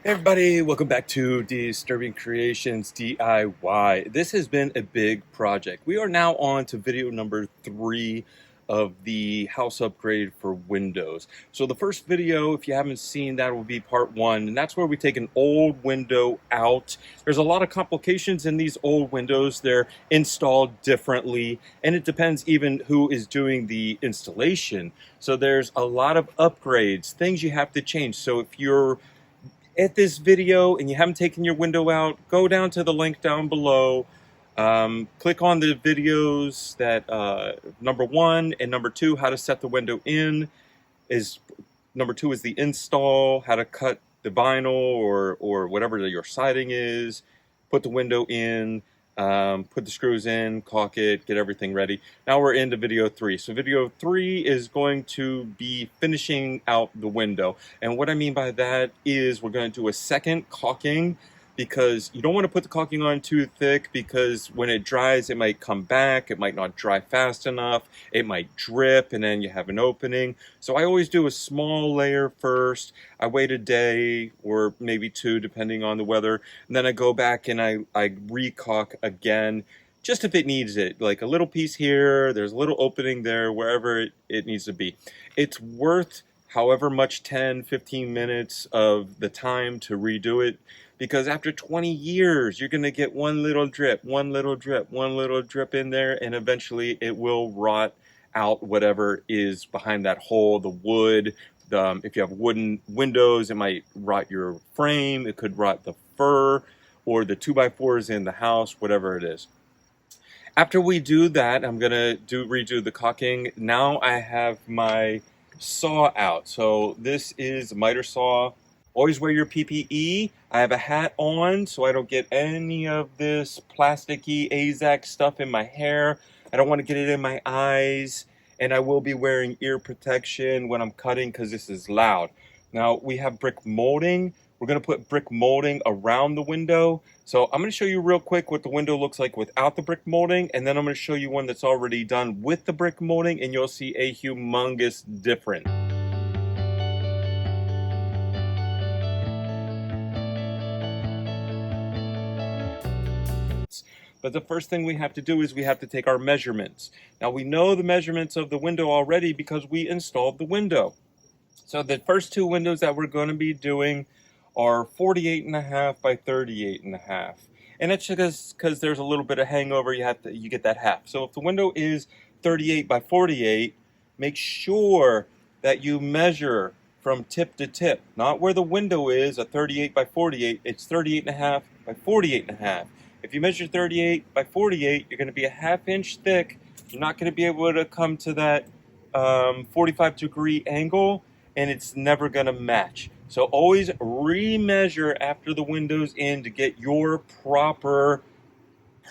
Hey everybody, welcome back to Disturbing Creations DIY. This has been a big project. We are now on to video number 3 of the house upgrade for Windows. So the first video, if you haven't seen that, will be part 1, and that's where we take an old window out. There's a lot of complications in these old windows. They're installed differently, and it depends even who is doing the installation. So there's a lot of upgrades, things you have to change. So if you're at this video and you haven't taken your window out, go down to the link down below. Click on the videos that number 1 and number 2, how to set the window in. Number 2 is the install, how to cut the vinyl or whatever your siding is, put the window in, put the screws in, caulk it, get everything ready. Now we're into video 3. So video 3 is going to be finishing out the window. And what I mean by that is we're going to do a second caulking, because you don't want to put the caulking on too thick, because when it dries it might come back, it might not dry fast enough, it might drip, and then you have an opening. So I always do a small layer first. I wait a day or maybe 2 depending on the weather, and then I go back and I re-caulk again, just if it needs it, like a little piece here, there's a little opening there, wherever it needs to be. It's worth however much, 10-15 minutes of the time to redo it, because after 20 years you're going to get one little drip, one little drip, one little drip in there, and eventually it will rot out whatever is behind that hole, the wood. If you have wooden windows, it might rot your frame, it could rot the fur or the 2x4s in the house, whatever it is. After we do that, I'm going to redo the caulking. Now I have my saw out. So this is a miter saw. Always wear your PPE. I have a hat on so I don't get any of this plasticky AZAC stuff in my hair. I don't want to get it in my eyes. And I will be wearing ear protection when I'm cutting because this is loud. Now we have brick molding. We're going to put brick molding around the window. So I'm going to show you real quick what the window looks like without the brick molding, and then I'm going to show you one that's already done with the brick molding, and you'll see a humongous difference. But the first thing we have to do is we have to take our measurements. Now we know the measurements of the window already because we installed the window. So the first 2 windows that we're going to be doing are 48.5 by 38.5. And that's just because there's a little bit of hangover, you get that half. So if the window is 38 by 48, make sure that you measure from tip to tip. Not where the window is, a 38 by 48, it's 38.5 by 48.5. If you measure 38 by 48, you're going to be a ½ inch thick. You're not going to be able to come to that 45-degree angle, and it's never going to match. So always remeasure after the window's in to get your proper,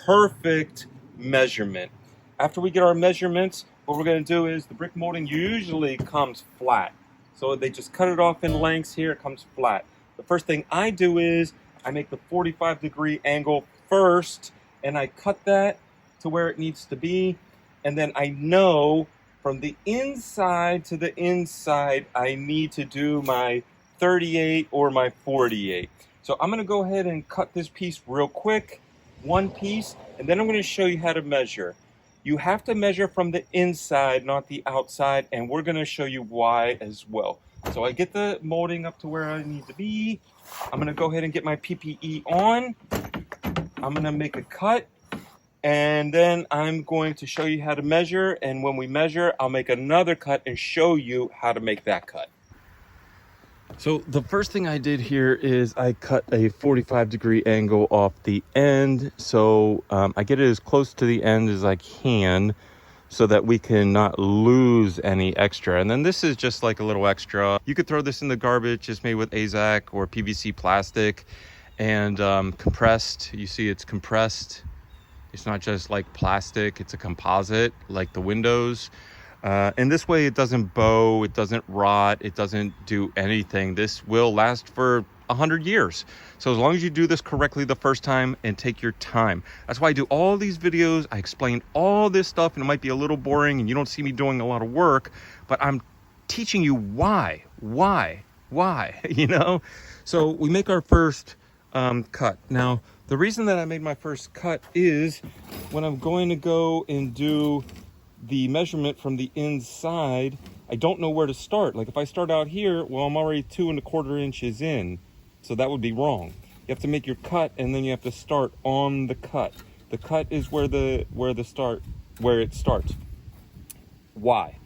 perfect measurement. After we get our measurements, what we're going to do is the brick molding usually comes flat. So they just cut it off in lengths here, it comes flat. The first thing I do is I make the 45-degree angle first, and I cut that to where it needs to be. And then I know from the inside to the inside, I need to do my 38 or my 48. So I'm going to go ahead and cut this piece real quick, one piece, and then I'm going to show you how to measure. You have to measure from the inside, not the outside, and we're going to show you why as well. So I get the molding up to where I need to be. I'm going to go ahead and get my PPE on. I'm going to make a cut, and then I'm going to show you how to measure, and when we measure, I'll make another cut and show you how to make that cut. So the first thing I did here is I cut a 45-degree angle off the end, so I get it as close to the end as I can so that we can not lose any extra. And then this is just like a little extra. You could throw this in the garbage. It's made with AZAC or PVC plastic and compressed. You see it's compressed. It's not just like plastic, it's a composite like the windows. And this way it doesn't bow, it doesn't rot, it doesn't do anything. This will last for 100 years. So as long as you do this correctly the first time and take your time. That's why I do all these videos. I explain all this stuff, and it might be a little boring and you don't see me doing a lot of work, but I'm teaching you why, you know? So we make our first cut. Now, the reason that I made my first cut is when I'm going to go and do the measurement from the inside, I don't know where to start. Like if I start out here, well, I'm already 2¼ inches in. So that would be wrong. You have to make your cut and then you have to start on the cut. The cut is where it starts. Why?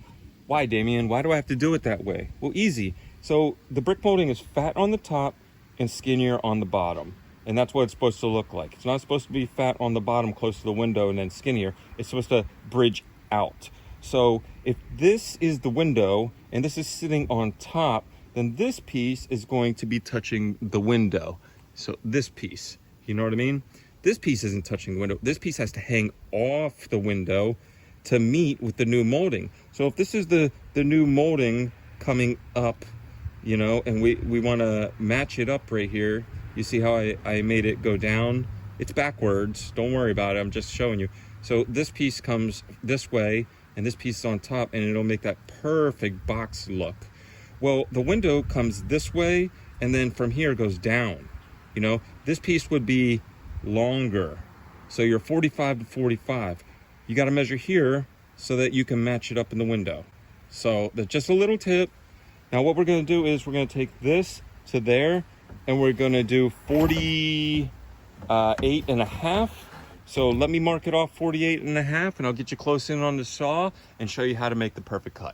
Why, Damien? Why do I have to do it that way? Well, easy. So the brick molding is fat on the top and skinnier on the bottom. And that's what it's supposed to look like. It's not supposed to be fat on the bottom close to the window and then skinnier. It's supposed to bridge out. So if this is the window and this is sitting on top, then this piece is going to be touching the window. So this piece, you know what I mean? This piece isn't touching the window. This piece has to hang off the window to meet with the new molding. So if this is the new molding coming up, you know, and we want to match it up right here. You see how I made it go down? It's backwards. Don't worry about it. I'm just showing you. So this piece comes this way and this piece is on top and it'll make that perfect box look. Well, the window comes this way and then from here goes down. You know, this piece would be longer. So you're 45 to 45. You got to measure here so that you can match it up in the window. So that's just a little tip. Now what we're going to do is we're going to take this to there and we're going to do 48.5. So let me mark it off 48.5 and I'll get you close in on the saw and show you how to make the perfect cut.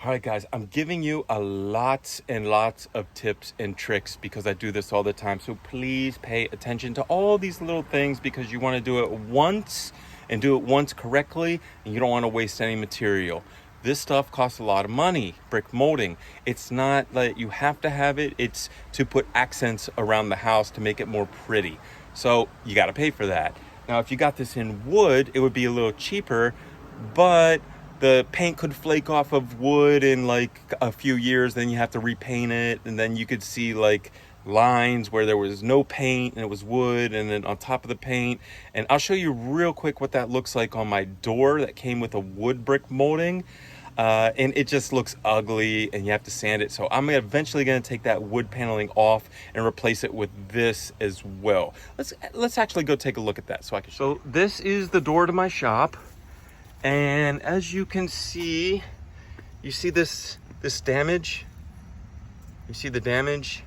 All right, guys, I'm giving you a lots and lots of tips and tricks because I do this all the time. So please pay attention to all these little things because you want to do it once and do it once correctly and you don't want to waste any material. This stuff costs a lot of money, brick molding. It's not that you have to have it, it's to put accents around the house to make it more pretty. So you got to pay for that. Now, if you got this in wood, it would be a little cheaper, but the paint could flake off of wood in like a few years, then you have to repaint it, and then you could see like lines where there was no paint and it was wood and then on top of the paint. And I'll show you real quick what that looks like on my door that came with a wood brick molding. And it just looks ugly and you have to sand it. So I'm eventually going to take that wood paneling off and replace it with this as well. Let's actually go take a look at that so I can show you. So this is the door to my shop. And as you can see, you see this damage? You see the damage?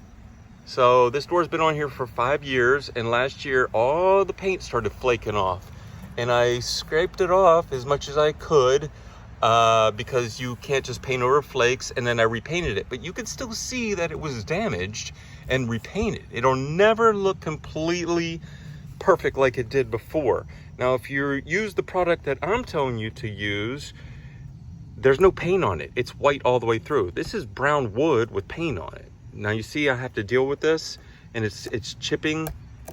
So this door's been on here for 5 years, and last year all the paint started flaking off. And I scraped it off as much as I could because you can't just paint over flakes, and then I repainted it. But you can still see that it was damaged and repainted. It'll never look completely perfect like it did before. Now, if you use the product that I'm telling you to use, there's no paint on it. It's white all the way through. This is brown wood with paint on it. Now you see I have to deal with this and it's chipping,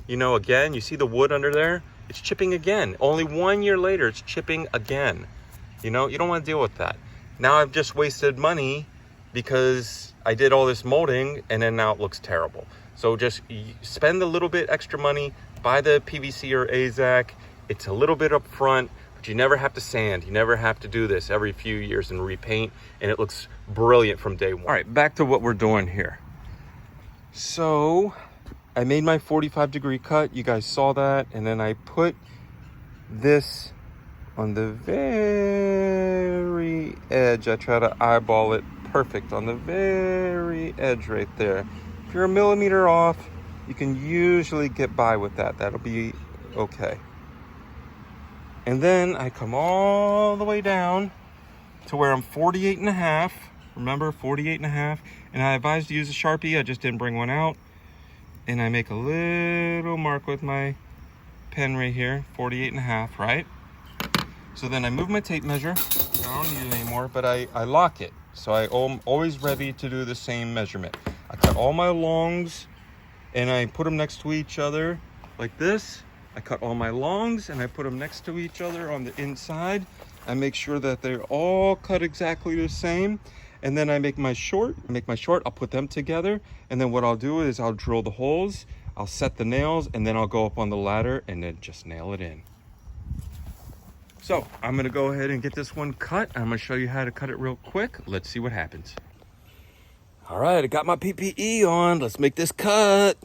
you know, again. You see the wood under there? It's chipping again. Only 1 year later, it's chipping again. You know, you don't want to deal with that. Now I've just wasted money because I did all this molding and then now it looks terrible. So just spend a little bit extra money, buy the PVC or AZAC. It's a little bit up front, but you never have to sand. You never have to do this every few years and repaint, and it looks brilliant from day one. All right, back to what we're doing here. So I made my 45-degree cut. You guys saw that. And then I put this on the very edge. I try to eyeball it perfect on the very edge right there. If you're a millimeter off, you can usually get by with that. That'll be okay. And then I come all the way down to where I'm 48.5. Remember, 48.5. And I advise to use a Sharpie. I just didn't bring one out. And I make a little mark with my pen right here, 48.5, right? So then I move my tape measure. I don't need it anymore, but I lock it. So I'm always ready to do the same measurement. I cut all my longs and I put them next to each other like this. I cut all my longs and I put them next to each other on the inside. I make sure that they're all cut exactly the same. And then I make my short, I'll put them together. And then what I'll do is I'll drill the holes, I'll set the nails, and then I'll go up on the ladder and then just nail it in. So I'm gonna go ahead and get this one cut. I'm gonna show you how to cut it real quick. Let's see what happens. All right, I got my PPE on. Let's make this cut.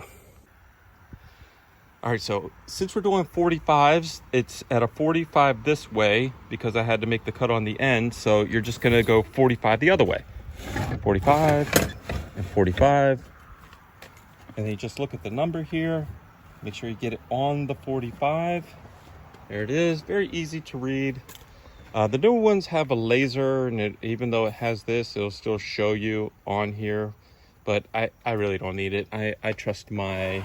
All right, so since we're doing 45s, it's at a 45 this way because I had to make the cut on the end. So you're just gonna go 45 the other way. 45 and 45. And then you just look at the number here. Make sure you get it on the 45. There it is, very easy to read. The new ones have a laser, and even though it has this, it'll still show you on here. But I really don't need it. I trust my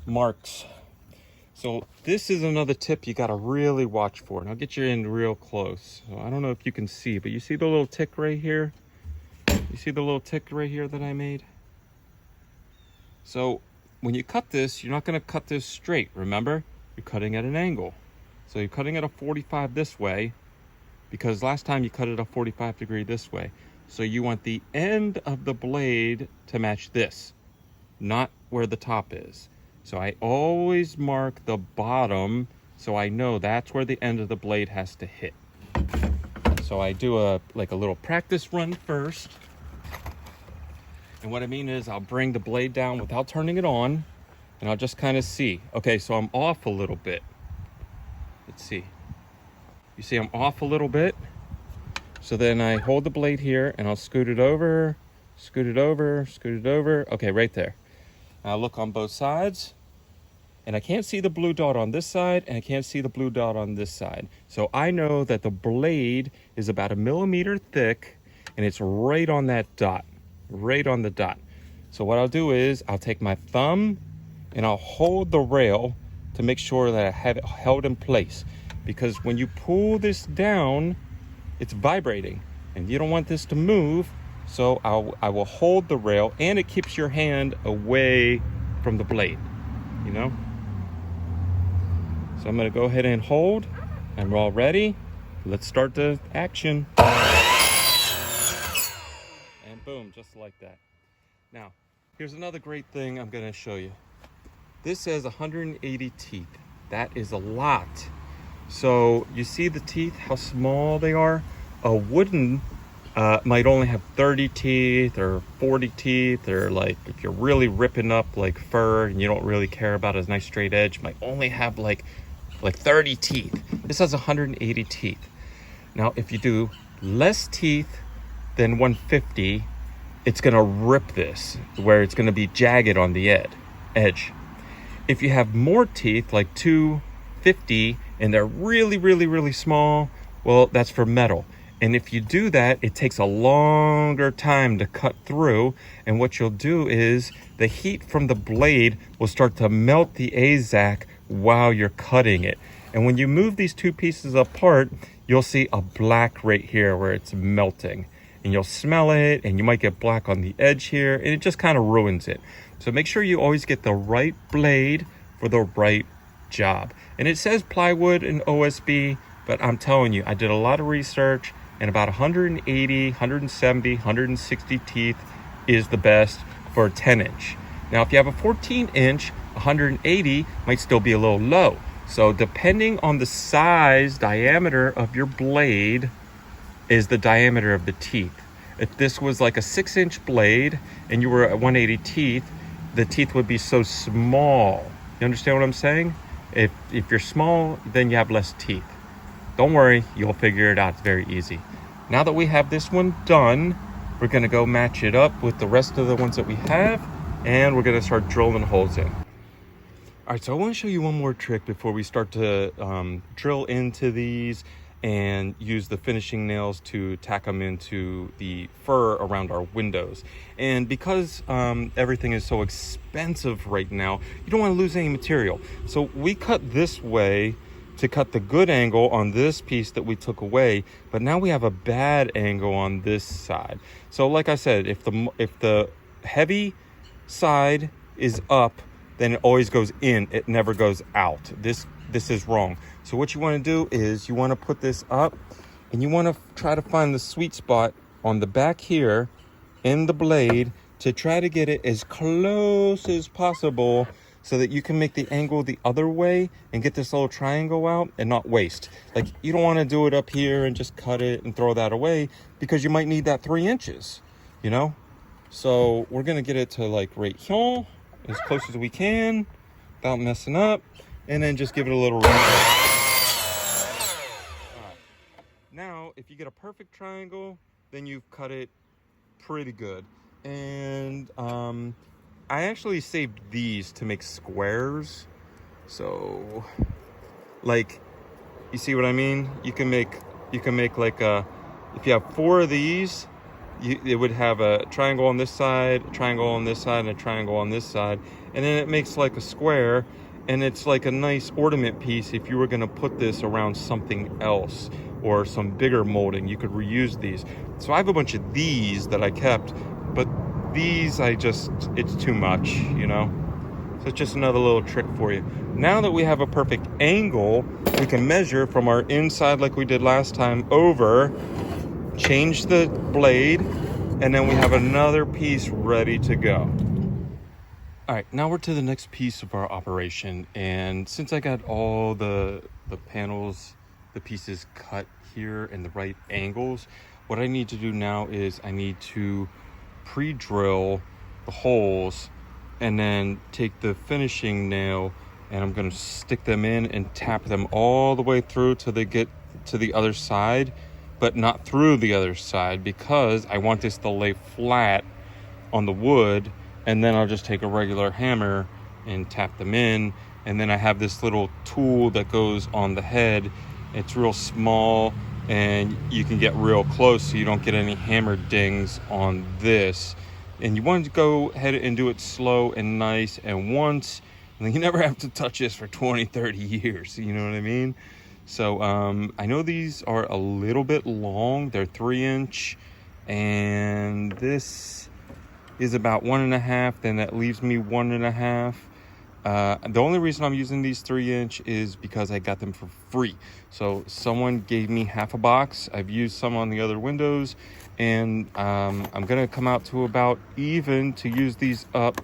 marks. So this is another tip you gotta really watch for. And I'll get you in real close. So I don't know if you can see, but you see the little tick right here? You see the little tick right here that I made? So when you cut this, you're not gonna cut this straight, remember? You're cutting at an angle. So you're cutting at a 45 this way because last time you cut it a 45 degree this way. So you want the end of the blade to match this, not where the top is. So I always mark the bottom so I know that's where the end of the blade has to hit. So I do a little practice run first. And what I mean is I'll bring the blade down without turning it on, and I'll just kind of see. Okay, so I'm off a little bit. Let's see. You see I'm off a little bit. So then I hold the blade here and I'll scoot it over, scoot it over, scoot it over. Okay, right there. I'll look on both sides. And I can't see the blue dot on this side and I can't see the blue dot on this side. So I know that the blade is about 1 millimeter thick and it's right on that dot, right on the dot. So what I'll do is I'll take my thumb and I'll hold the rail to make sure that I have it held in place, because when you pull this down, it's vibrating and you don't want this to move. So I will hold the rail, and it keeps your hand away from the blade, you know? So I'm gonna go ahead and hold, and we're all ready. Let's start the action. And boom, just like that. Now, here's another great thing I'm gonna show you. This says 180 teeth. That is a lot. So you see the teeth, how small they are? A wooden might only have 30 teeth or 40 teeth, or like if you're really ripping up like fur and you don't really care about a nice straight edge, might only have like 30 teeth. This has 180 teeth. Now, if you do less teeth than 150, it's gonna rip this, where it's gonna be jagged on the edge. If you have more teeth, like 250, and they're really, really, really small, well, that's for metal. And if you do that, it takes a longer time to cut through. And what you'll do is the heat from the blade will start to melt the AZAC while you're cutting it. And when you move these two pieces apart, you'll see a black right here where it's melting. And you'll smell it, and you might get black on the edge here, and it just kind of ruins it. So make sure you always get the right blade for the right job. And it says plywood and OSB, but I'm telling you, I did a lot of research, and about 180, 170, 160 teeth is the best for a 10-inch. Now, if you have a 14-inch, 180 might still be a little low. So depending on the size, diameter of your blade is the diameter of the teeth. If this was like a 6-inch blade and you were at 180 teeth, the teeth would be so small. You understand what I'm saying? If you're small, then you have less teeth. Don't worry, you'll figure it out. It's very easy. Now that we have this one done, we're gonna go match it up with the rest of the ones that we have, and we're gonna start drilling holes in. All right, so I wanna show you one more trick before we start to drill into these and use the finishing nails to tack them into the fur around our windows. And because everything is so expensive right now, you don't want to lose any material. So we cut this way to cut the good angle on this piece that we took away, but now we have a bad angle on this side. So like I said, if the heavy side is up, then it always goes in, it never goes out. This is wrong. So what you want to do is you want to put this up, and you want to try to find the sweet spot on the back here in the blade to try to get it as close as possible so that you can make the angle the other way and get this little triangle out and not waste. Like, you don't want to do it up here and just cut it and throw that away, because you might need that 3 inches, you know? So we're gonna get it to like right here, as close as we can, without messing up, and then just give it a little run. Now, if you get a perfect triangle, then you've cut it pretty good. And I actually saved these to make squares. So, like, you see what I mean? You can make like if you have 4 of these, it would have a triangle on this side, a triangle on this side, and a triangle on this side, and then it makes like a square. And it's like a nice ornament piece if you were going to put this around something else or some bigger molding. You could reuse these. So I have a bunch of these that I kept, but these it's too much, you know? So it's just another little trick for you. Now that we have a perfect angle, we can measure from our inside like we did last time over, change the blade, and then we have another piece ready to go. All right, now we're to the next piece of our operation. And since I got all the panels, the pieces cut here in the right angles, what I need to do now is I need to pre-drill the holes and then take the finishing nail and I'm gonna stick them in and tap them all the way through till they get to the other side, but not through the other side, because I want this to lay flat on the wood. And then I'll just take a regular hammer and tap them in. And then I have this little tool that goes on the head. It's real small and you can get real close so you don't get any hammer dings on this. And you want to go ahead and do it slow and nice and once, and then you never have to touch this for 20, 30 years. You know what I mean? So I know these are a little bit long. They're 3-inch, and this is about 1.5, then that leaves me 1.5. The only reason I'm using these 3-inch is because I got them for free. So someone gave me half a box. I've used some on the other windows, and I'm gonna come out to about even to use these up.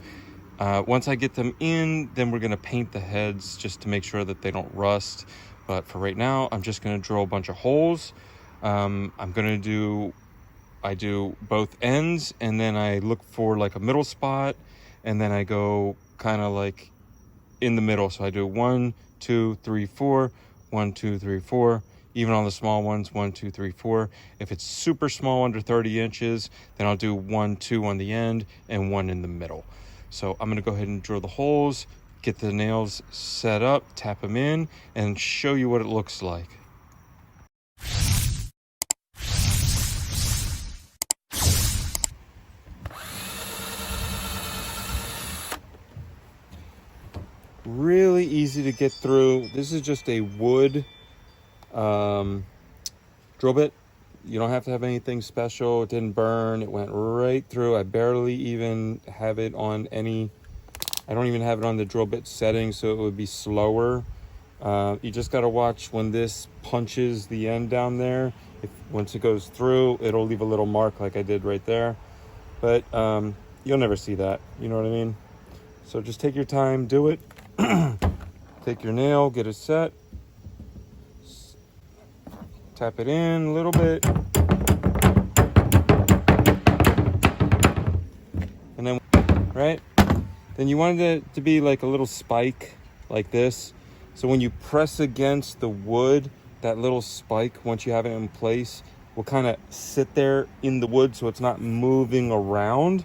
Once I get them in, then we're gonna paint the heads just to make sure that they don't rust. But for right now, I'm just gonna drill a bunch of holes. I do both ends, and then I look for like a middle spot, and then I go kind of like in the middle. So I do 1, 2, 3, 4, 1, 2, 3, 4. Even on the small ones, 1, 2, 3, 4. If it's super small, under 30 inches, then I'll do 1, 2 on the end and 1 in the middle. So I'm gonna go ahead and drill the holes, get the nails set up, tap them in, and show you what it looks like. Really easy to get through. This is just a wood drill bit. You don't have to have anything special. It didn't burn. It went right through. I barely even have it on any, I don't even have it on the drill bit setting, so it would be slower. You just got to watch when this punches the end down there. Once it goes through, it'll leave a little mark like I did right there. But you'll never see that. You know what I mean? So just take your time, do it. Take your nail, get it set, tap it in a little bit, and then, right? Then you want it to be like a little spike like this. So when you press against the wood, that little spike, once you have it in place, will kind of sit there in the wood so it's not moving around.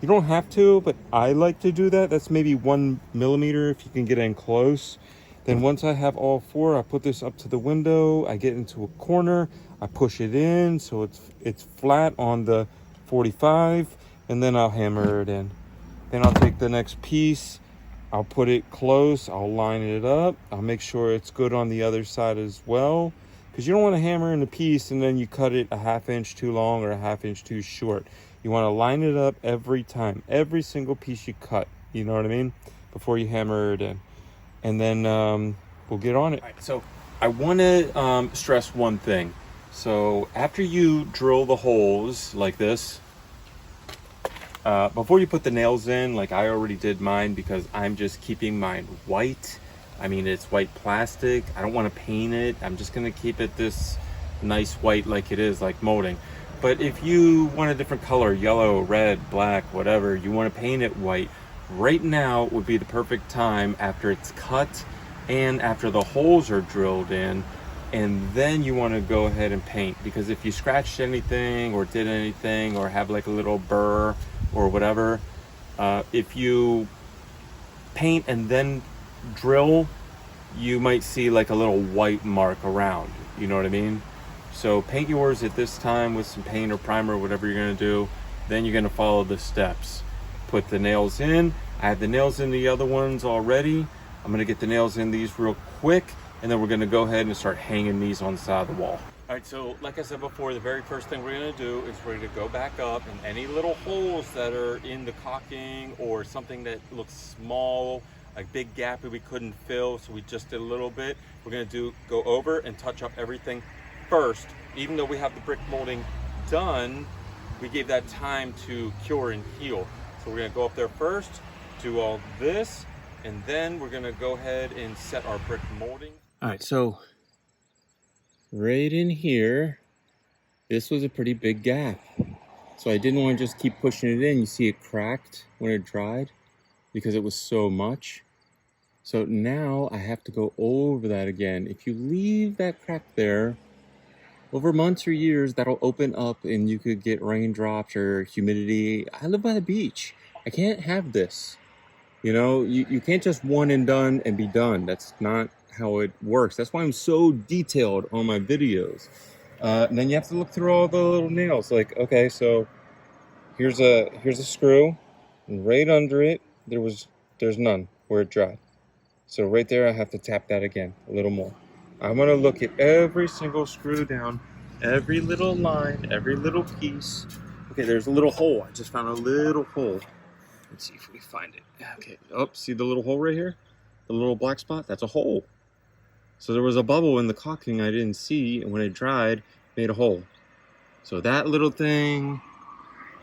You don't have to, but I like to do that. That's maybe 1 millimeter if you can get in close. Then once I have all 4, I put this up to the window. I get into a corner. I push it in so it's flat on the 45, and then I'll hammer it in. Then I'll take the next piece. I'll put it close. I'll line it up. I'll make sure it's good on the other side as well, because you don't want to hammer in a piece and then you cut it a 1/2 inch too long or a 1/2 inch too short. You want to line it up every time, every single piece you cut, you know what I mean, before you hammer it in. And then we'll get on it. All right, so I want to stress one thing. So after you drill the holes like this, before you put the nails in, like I already did mine because I'm just keeping mine white. I mean, it's white plastic. I don't want to paint it. I'm just going to keep it this nice white like it is, like molding. But if you want a different color, yellow, red, black, whatever, you want to paint it white, right now would be the perfect time after it's cut and after the holes are drilled in, and then you want to go ahead and paint. Because if you scratched anything or did anything or have like a little burr or whatever, if you paint and then drill, you might see like a little white mark around, you know what I mean? So paint yours at this time with some paint or primer or whatever you're gonna do. Then you're gonna follow the steps. Put the nails in. I have the nails in the other ones already. I'm gonna get the nails in these real quick, and then we're gonna go ahead and start hanging these on the side of the wall. All right, so like I said before, the very first thing we're gonna do is we're gonna go back up, and any little holes that are in the caulking or something that looks small, a big gap that we couldn't fill, so we just did a little bit, we're gonna go over and touch up everything first. Even though we have the brick molding done, we gave that time to cure and heal. So we're gonna go up there first, do all this, and then we're gonna go ahead and set our brick molding. All right, so right in here, this was a pretty big gap. So I didn't want to just keep pushing it in. You see it cracked when it dried because it was so much. So now I have to go over that again. If you leave that crack there, over months or years, that'll open up and you could get raindrops or humidity. I live by the beach. I can't have this. You know, you can't just one and done and be done. That's not how it works. That's why I'm so detailed on my videos. And then you have to look through all the little nails. Like, okay, so here's a screw, and right under it, there's none where it dried. So right there, I have to tap that again a little more. I'm gonna look at every single screw down, every little line, every little piece. Okay, there's a little hole. I just found a little hole. Let's see if we find it. Okay, oh, see the little hole right here? The little black spot? That's a hole. So there was a bubble in the caulking I didn't see, and when it dried, it made a hole. So that little thing,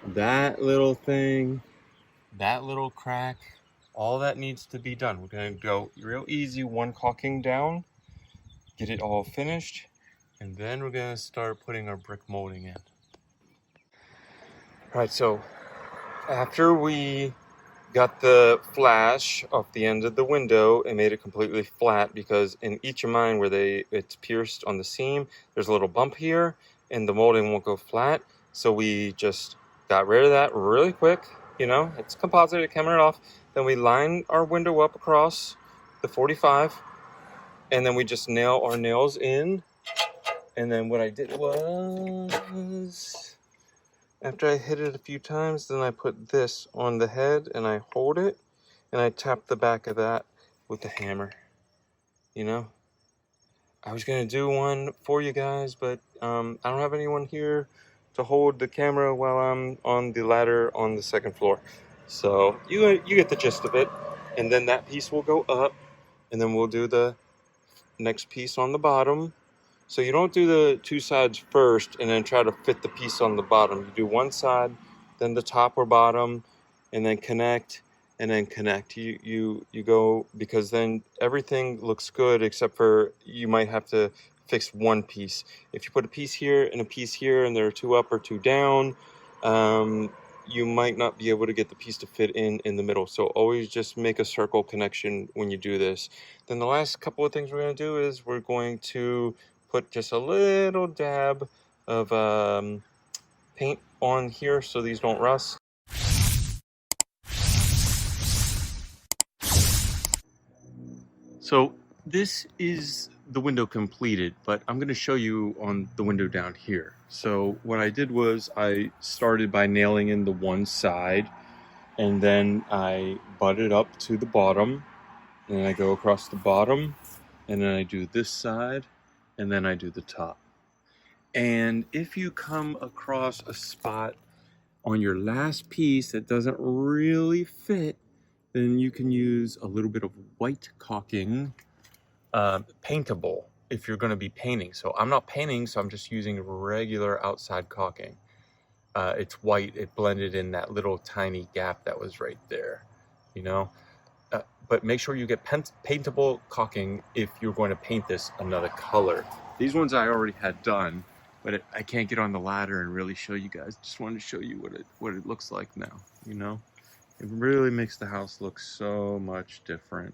that little thing, that little crack, all that needs to be done. We're gonna go real easy, one caulking down, get it all finished, and then we're gonna start putting our brick molding in. All right, so after we got the flash off the end of the window and made it completely flat, because in each of mine where it's pierced on the seam, there's a little bump here and the molding won't go flat. So we just got rid of that really quick. You know, it's composite, it came right off. Then we line our window up across the 45, and then we just nail our nails in. And then what I did was, after I hit it a few times, then I put this on the head and I hold it and I tap the back of that with the hammer. You know, I was gonna do one for you guys, but I don't have anyone here to hold the camera while I'm on the ladder on the second floor. So you get the gist of it. And then that piece will go up, and then we'll do the next piece on the bottom. So you don't do the two sides first and then try to fit the piece on the bottom. You do one side, then the top or bottom, and then connect, and then connect. You go, because then everything looks good except for you might have to fix one piece. If you put a piece here and a piece here and there are two up or two down, you might not be able to get the piece to fit in the middle. So always just make a circle connection when you do this. Then the last couple of things we're going to do is we're going to put just a little dab of paint on here so these don't rust. So this is the window completed, but I'm going to show you on the window down here. So what I did was I started by nailing in the one side, and then I butt it up to the bottom, and then I go across the bottom, and then I do this side, and then I do the top. And if you come across a spot on your last piece that doesn't really fit, then you can use a little bit of white caulking, paintable, if you're going to be painting. So I'm not painting, so I'm just using regular outside caulking. It's white, it blended in that little tiny gap that was right there, you know. But make sure you get paintable caulking if you're going to paint this another color. These ones I already had done, but I can't get on the ladder and really show you guys. Just wanted to show you what it looks like now, you know? It really makes the house look so much different.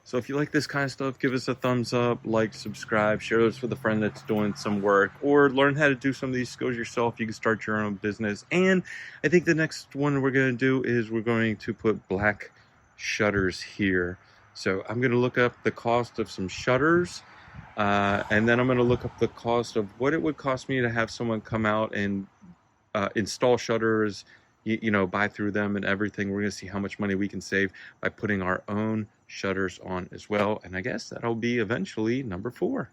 So if you like this kind of stuff, give us a thumbs up, like, subscribe, share this with a friend that's doing some work, or learn how to do some of these skills yourself. You can start your own business. And I think the next one we're going to do is we're going to put black shutters here. So I'm going to look up the cost of some shutters, and then I'm going to look up the cost of what it would cost me to have someone come out and install shutters, you know, buy through them and everything. We're going to see how much money we can save by putting our own shutters on as well. And I guess that'll be eventually number 4.